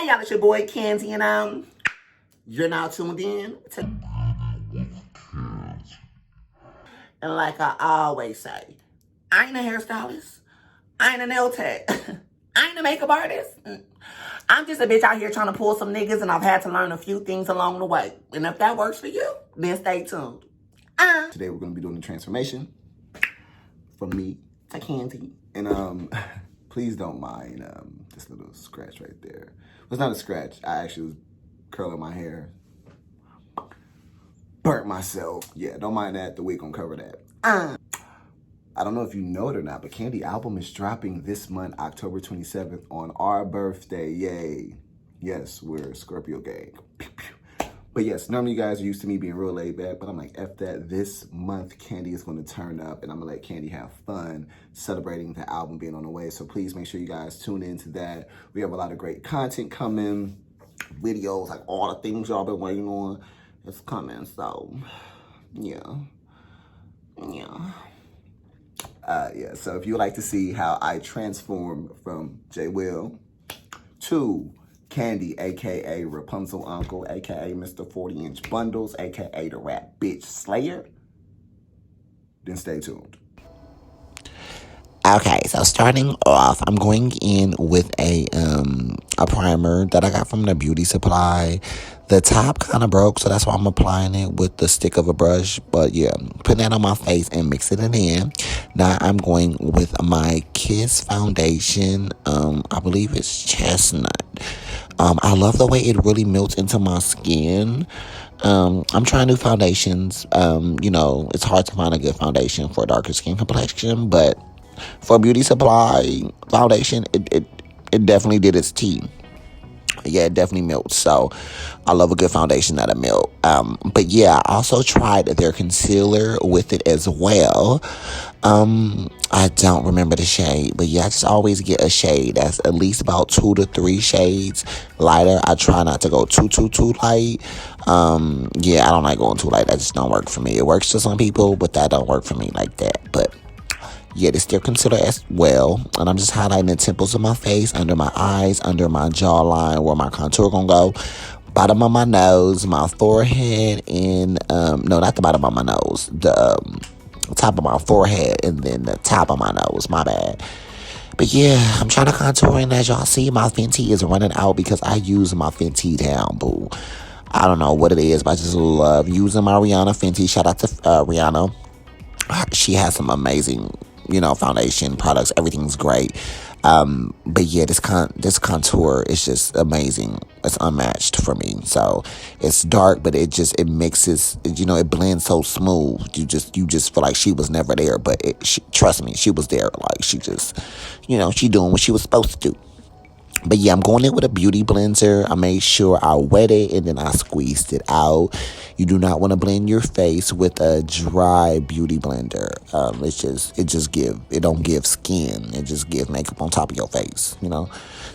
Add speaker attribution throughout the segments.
Speaker 1: y'all, it's your boy Kandie, and you're now tuned in to... And like I always say, I ain't a hairstylist. I ain't a nail tech. I ain't a makeup artist. I'm just a bitch out here trying to pull some niggas, and I've had to learn a few things along the way. And if that works for you, then stay tuned. Today we're going to be doing the transformation from me to Kandie. And please don't mind this little scratch right there. Well, it's not a scratch. I actually was curling my hair. Burnt myself. Yeah, don't mind that. The wig gonna cover that. I don't know if you know it or not, but Kandie album is dropping this month, October 27th, on our birthday. Yay. Yes, we're Scorpio gang. But yes, normally you guys are used to me being real laid back, but I'm like, F that. This month, Kandie is going to turn up, and I'm going to let Kandie have fun celebrating the album being on the way. So please make sure you guys tune into that. We have a lot of great content coming, videos, like all the things y'all been waiting on. It's coming, so yeah. So if you would like to see how I transform from JayWill to Kandie, aka Rapunzel Uncle, aka Mr. 40-inch Bundles, aka the rap bitch Slayer, then stay tuned. Okay, so starting off, I'm going in with a primer that I got from the beauty supply. The top kind of broke, so that's why I'm applying it with the stick of a brush. But yeah, putting that on my face and mixing it in. Now I'm going with my Kiss foundation. I believe it's chestnut. I love the way it really melts into my skin. I'm trying new foundations. It's hard to find a good foundation for a darker skin complexion, but for beauty supply foundation, it definitely did its tea. Yeah, it definitely melts. So I love a good foundation that'll melt. But yeah, I also tried their concealer with it as well. I don't remember the shade, but yeah, I just always get a shade that's at least about 2 to 3 shades lighter. I try not to go too light. Yeah, I don't like going too light. That just don't work for me. It works for some people, but that don't work for me like that. But yeah, this their concealer as well. And I'm just highlighting the temples of my face, under my eyes, under my jawline, where my contour gonna go. Bottom of my nose, my forehead, and no, not the bottom of my nose. The top of my forehead, and then the top of my nose. My bad. But yeah, I'm trying to contour, and as y'all see, my Fenty is running out because I use my Fenty down, boo. I don't know what it is, but I just love using my Rihanna Fenty. Shout out to Rihanna. She has some amazing, foundation products. Everything's great. But yeah, this contour is just amazing. It's unmatched for me. So it's dark, but it mixes, it blends so smooth. You just feel like she was never there, but trust me, she was there. Like she just, she doing what she was supposed to do. But yeah, I'm going in with a beauty blender. I made sure I wet it and then I squeezed it out. You do not want to blend your face with a dry beauty blender. It don't give skin. It just gives makeup on top of your face,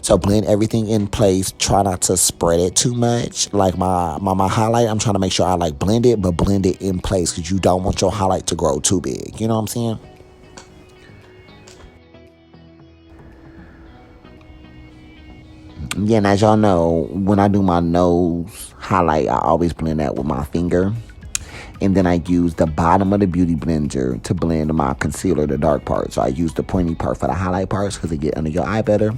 Speaker 1: So blend everything in place. Try not to spread it too much. Like my highlight, I'm trying to make sure I blend it, but blend it in place because you don't want your highlight to grow too big. You know what I'm saying? Yeah, and as y'all know, when I do my nose highlight, I always blend that with my finger. And then I use the bottom of the beauty blender to blend my concealer, the dark part. So I use the pointy part for the highlight parts because it get under your eye better.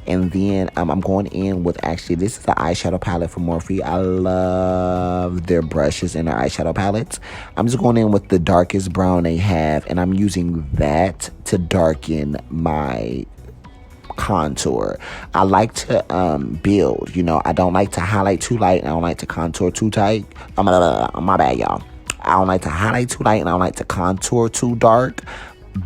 Speaker 1: And then I'm going in with, actually, this is the eyeshadow palette from Morphe. I love their brushes and their eyeshadow palettes. I'm just going in with the darkest brown they have, and I'm using that to darken my contour. I like to build, I don't like to highlight too light, and I don't like to contour too tight. My bad, y'all. I don't like to highlight too light, and I don't like to contour too dark.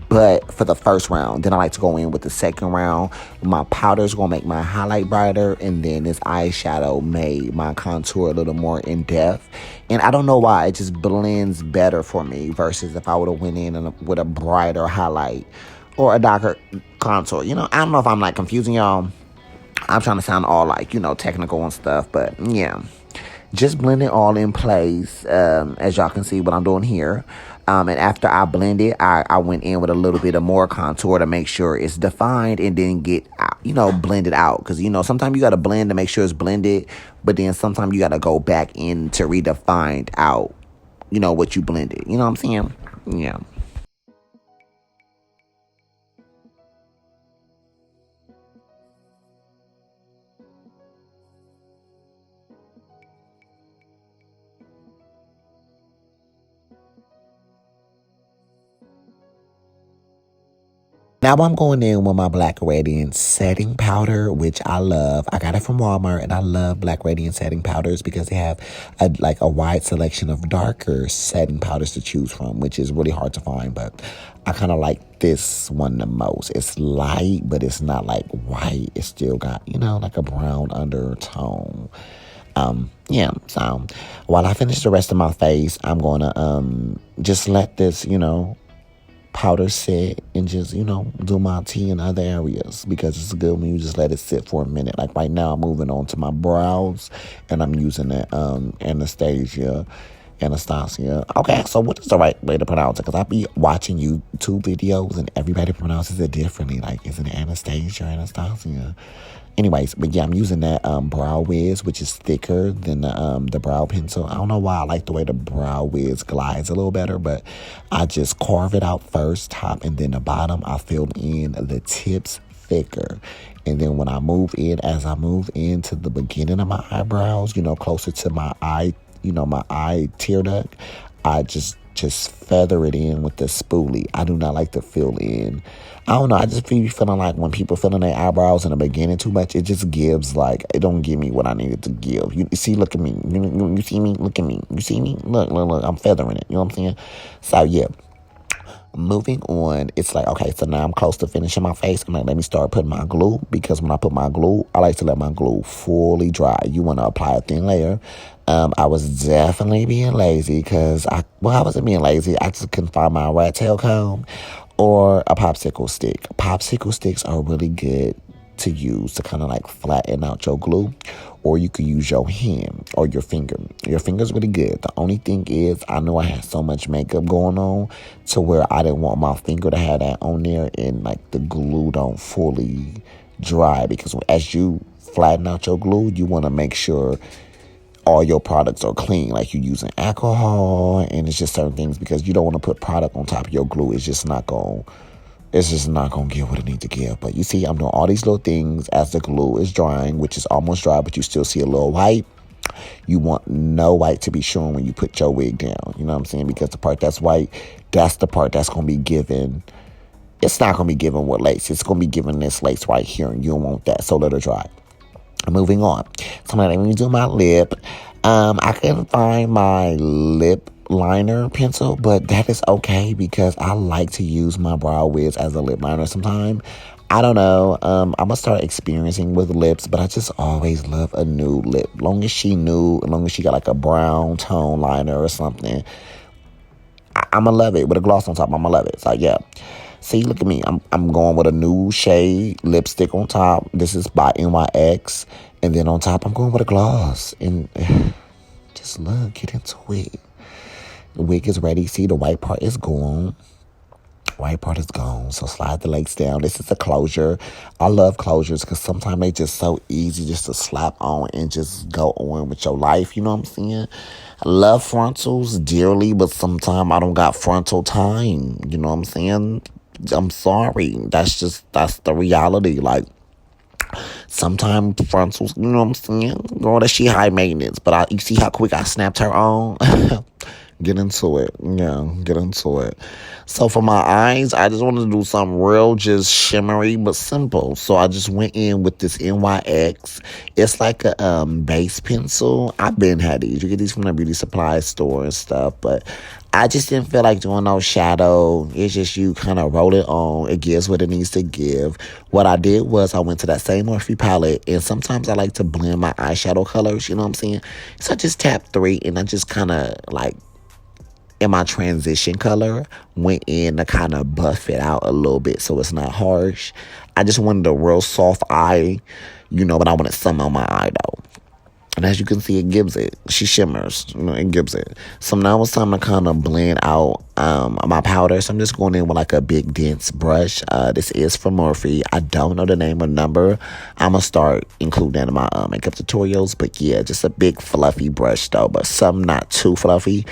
Speaker 1: But for the first round, then I like to go in with the second round. My powder's gonna make my highlight brighter, and then this eyeshadow made my contour a little more in depth. And I don't know why, it just blends better for me versus if I would have went in with a brighter highlight or a darker contour. I don't know if I'm confusing y'all. I'm trying to sound all technical and stuff, but yeah. Just blend it all in place, as y'all can see what I'm doing here. And after I blend it, I went in with a little bit of more contour to make sure it's defined and then get, blend it out. Because, sometimes you got to blend to make sure it's blended. But then sometimes you got to go back in to redefine out, what you blended. You know what I'm saying? Yeah. Now I'm going in with my Black Radiance setting powder, which I love. I got it from Walmart, and I love Black Radiance setting powders because they have a wide selection of darker setting powders to choose from, which is really hard to find. But I kind of like this one the most. It's light, but it's not like white. It's still got like a brown undertone. Yeah. So while I finish the rest of my face, I'm gonna just let this powder sit and just, do my tea in other areas because it's good when you just let it sit for a minute. Like right now, I'm moving on to my brows and I'm using that Anastasia. Okay, so what is the right way to pronounce it? Because I be watching YouTube videos and everybody pronounces it differently. Like, is it Anastasia or Anastasia? Anyways, but yeah, I'm using that Brow Wiz, which is thicker than the brow pencil. I don't know why I like the way the Brow Wiz glides a little better, but I just carve it out first, top, and then the bottom. I fill in the tips thicker. And then when I move into the beginning of my eyebrows, closer to my eye, my eye tear duct, I just feather it in with the spoolie. I do not like to fill in. I don't know. I just be feeling like when people fill in their eyebrows in the beginning too much, it just gives it don't give me what I needed to give. You see, look at me. You see me? Look at me. You see me? Look. I'm feathering it. You know what I'm saying? So yeah. Moving on, it's like, okay, so now I'm close to finishing my face. I'm like, let me start putting my glue, because when I put my glue, I like to let my glue fully dry. You want to apply a thin layer. I was definitely being lazy because I wasn't being lazy. I just couldn't find my rat tail comb or a popsicle stick. Popsicle sticks are really good to use to kind of like flatten out your glue, or you could use your hand or your finger. Your finger's really good. The only thing is, I know I had so much makeup going on to where I didn't want my finger to have that on there and like the glue don't fully dry, because as you flatten out your glue, you want to make sure all your products are clean, like you're using alcohol, and it's just certain things, because you don't want to put product on top of your glue. It's just not going to give what it needs to give. But you see, I'm doing all these little things as the glue is drying, which is almost dry, but you still see a little white. You want no white to be showing when you put your wig down. You know what I'm saying? Because the part that's white, that's the part that's going to be given. It's not going to be given with lace. It's going to be given this lace right here, and you don't want that. So let it dry. Moving on. So let me do my lip. I couldn't find my lip liner pencil, but that is okay because I like to use my Brow Wiz as a lip liner sometimes. I don't know. I'm gonna start experiencing with lips, but I just always love a nude lip. Long as she nude, long as she got like a brown tone liner or something, I'm gonna love it. With a gloss on top, I'm gonna love it. So yeah. See, look at me. I'm going with a new shade lipstick on top. This is by NYX. And then on top, I'm going with a gloss. And just look, get into it. The wig is ready. See, the white part is gone. White part is gone. So slide the legs down. This is a closure. I love closures because sometimes they just so easy just to slap on and just go on with your life. You know what I'm saying? I love frontals dearly, but sometimes I don't got frontal time. You know what I'm saying? I'm sorry. That's the reality. Like, sometimes frontals, you know what I'm saying? Girl, that she high maintenance. But you see how quick I snapped her on? Get into it. Yeah, get into it. So for my eyes, I just wanted to do something real, just shimmery but simple. So I just went in with this NYX. It's like a base pencil. I've been had these. You get these from the beauty supply store and stuff, but I just didn't feel like doing no shadow. It's just you kind of roll it on. It gives what it needs to give. What I did was I went to that same Morphe palette, and sometimes I like to blend my eyeshadow colors, you know what I'm saying? So I just tapped 3, and I just kind of like, in my transition color, went in to kind of buff it out a little bit so it's not harsh. I just wanted a real soft eye, but I wanted some on my eye though. And as you can see, it gives it. She shimmers. It gives it. So now it's time to kind of blend out my powder. So I'm just going in with like a big dense brush. This is from Morphe. I don't know the name or number. I'm going to start including that in my makeup tutorials. But yeah, just a big fluffy brush though. But some not too fluffy.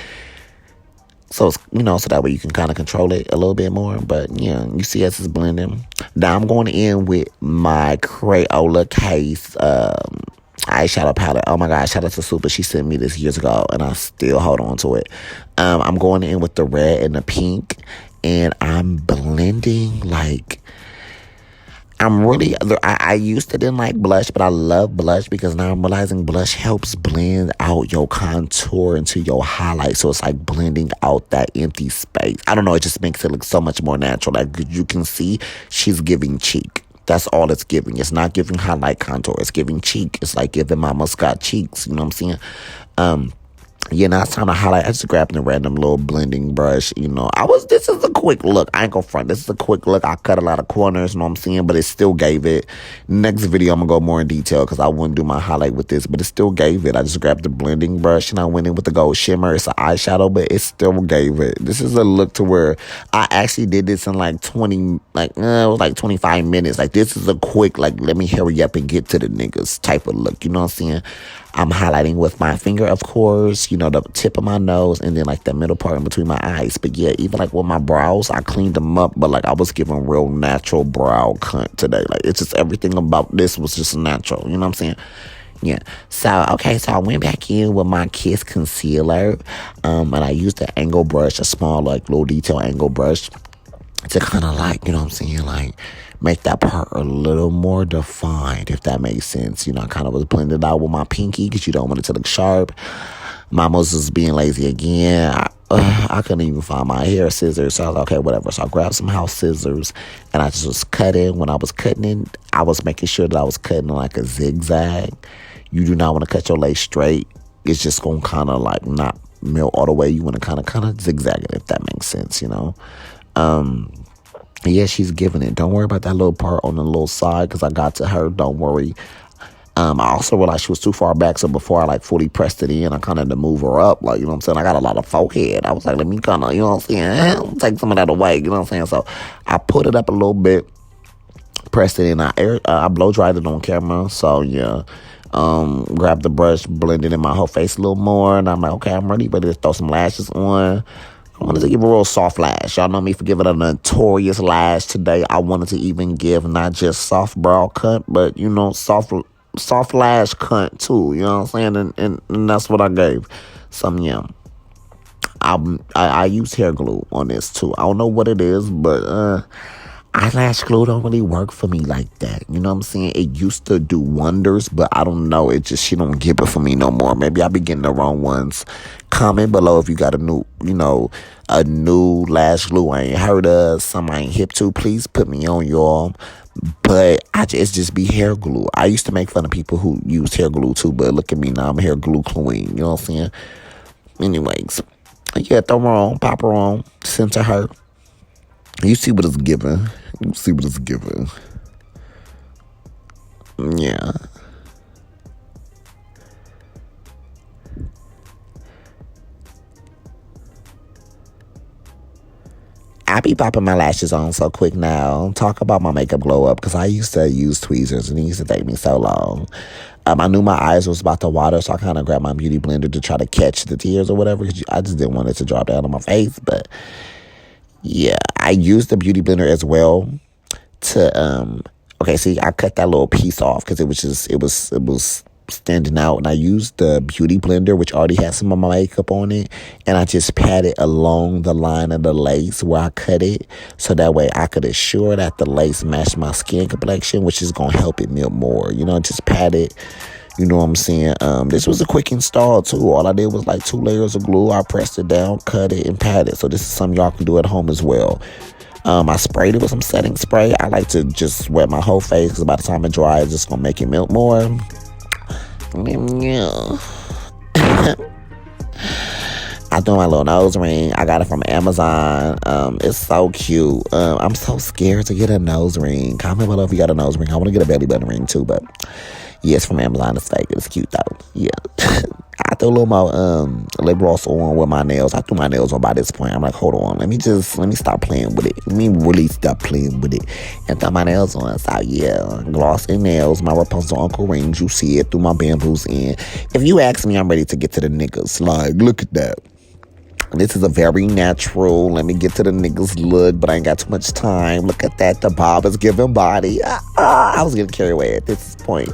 Speaker 1: So, it's, so that way you can kind of control it a little bit more. But, yeah, you see as it's blending. Now, I'm going in with my Crayola Case eyeshadow palette. Oh, my God. Shout out to Super. She sent me this years ago, and I still hold on to it. I'm going in with the red and the pink, and I'm blending, like... I used to didn't like blush, but I love blush because now I'm realizing blush helps blend out your contour into your highlight. So it's like blending out that empty space. I don't know. It just makes it look so much more natural. Like you can see she's giving cheek. That's all it's giving. It's not giving highlight contour. It's giving cheek. It's like giving Mama's got cheeks. You know what I'm saying? Yeah, now it's time to highlight. I just grabbed a random little blending brush, this is a quick look. I ain't gonna front. This is a quick look. I cut a lot of corners, you know what I'm saying? But it still gave it. Next video, I'm gonna go more in detail because I wouldn't do my highlight with this, but it still gave it. I just grabbed the blending brush and I went in with the gold shimmer. It's an eyeshadow, but it still gave it. This is a look to where I actually did this in like 25 minutes. Like, this is a quick, like, let me hurry up and get to the niggas type of look. You know what I'm saying? I'm highlighting with my finger, of course, the tip of my nose, and then, like, the middle part in between my eyes. But, yeah, even, like, with my brows, I cleaned them up, but, like, I was giving real natural brow cunt today. Like, it's just everything about this was just natural. You know what I'm saying? Yeah. So, okay, so I went back in with my Kiss concealer, and I used an angle brush, a small, like, little detail angle brush to kind of, like, you know what I'm saying, like, make that part a little more defined, if that makes sense. I kind of was blended out with my pinky because you don't want it to look sharp. Mama's just being lazy again. I couldn't even find my hair scissors, so I was like, okay, whatever. So I grabbed some house scissors, and I just was cutting. When I was cutting it, I was making sure that I was cutting like a zigzag. You do not want to cut your lace straight. It's just going to kind of like not melt all the way. You want to kind of zigzag it, if that makes sense, Yeah, she's giving it. Don't worry about that little part on the little side because I got to her. Don't worry. I also realized she was too far back, so before I, like, fully pressed it in, I kind of had to move her up. Like, you know what I'm saying? I got a lot of forehead. I was like, let me kind of, you know what I'm saying? Take some of that away, you know what I'm saying? So I put it up a little bit, pressed it in. I blow dried it on camera, so, yeah. Grabbed the brush, blended in my whole face a little more, and I'm like, okay, I'm ready to throw some lashes on. I wanted to give a real soft lash. Y'all know me for giving a notorious lash today. I wanted to even give not just soft brow cut, but, soft lash cut too. You know what I'm saying? And that's what I gave. Yeah. I use hair glue on this too. I don't know what it is, but eyelash glue don't really work for me like that. You know what I'm saying? It used to do wonders, but I don't know. She don't give it for me no more. Maybe I be getting the wrong ones. Comment below if you got a new lash glue I ain't heard of, some I ain't hip to. Please put me on, y'all. But it's just be hair glue. I used to make fun of people who use hair glue too, but look at me now. I'm hair glue queen. You know what I'm saying? Anyways, yeah, throw her on, pop her on, send to her. You see what it's giving. You see what it's giving. Yeah. I be popping my lashes on so quick now. Talk about my makeup glow up, because I used to use tweezers and it used to take me so long. I knew my eyes was about to water, so I kind of grabbed my beauty blender to try to catch the tears or whatever. I just didn't want it to drop down on my face. But yeah, I used the beauty blender as well to okay, see, I cut that little piece off because it was standing out, and I used the beauty blender, which already has some of my makeup on it, and I just pat it along the line of the lace where I cut it, so that way I could assure that the lace matched my skin complexion, which is gonna help it melt more. Just pat it. You know what I'm saying? This was a quick install too. All I did was like 2 layers of glue. I pressed it down, cut it, and pat it. So this is something y'all can do at home as well. I sprayed it with some setting spray. I like to just wet my whole face because by the time it dries, it's just gonna make it melt more. Yeah. I threw my little nose ring. I got it from Amazon. It's so cute. I'm so scared to get a nose ring. Comment below if you got a nose ring. I want to get a belly button ring too, but Yeah, it's from Amazon. It's fake. It's cute though. Yeah. I threw a little more lip gloss on with my nails. I threw my nails on by this point. I'm like, hold on, let me stop playing with it. Let me really stop playing with it and throw my nails on. So yeah, gloss and nails, my Rapunzel Uncle rings. You see it through my bamboos in. If you ask me, I'm ready to get to the niggas. Like, look at that. This is a very natural, let me get to the niggas look, but I ain't got too much time. Look at that, the bob is giving body. I was getting carried away at this point.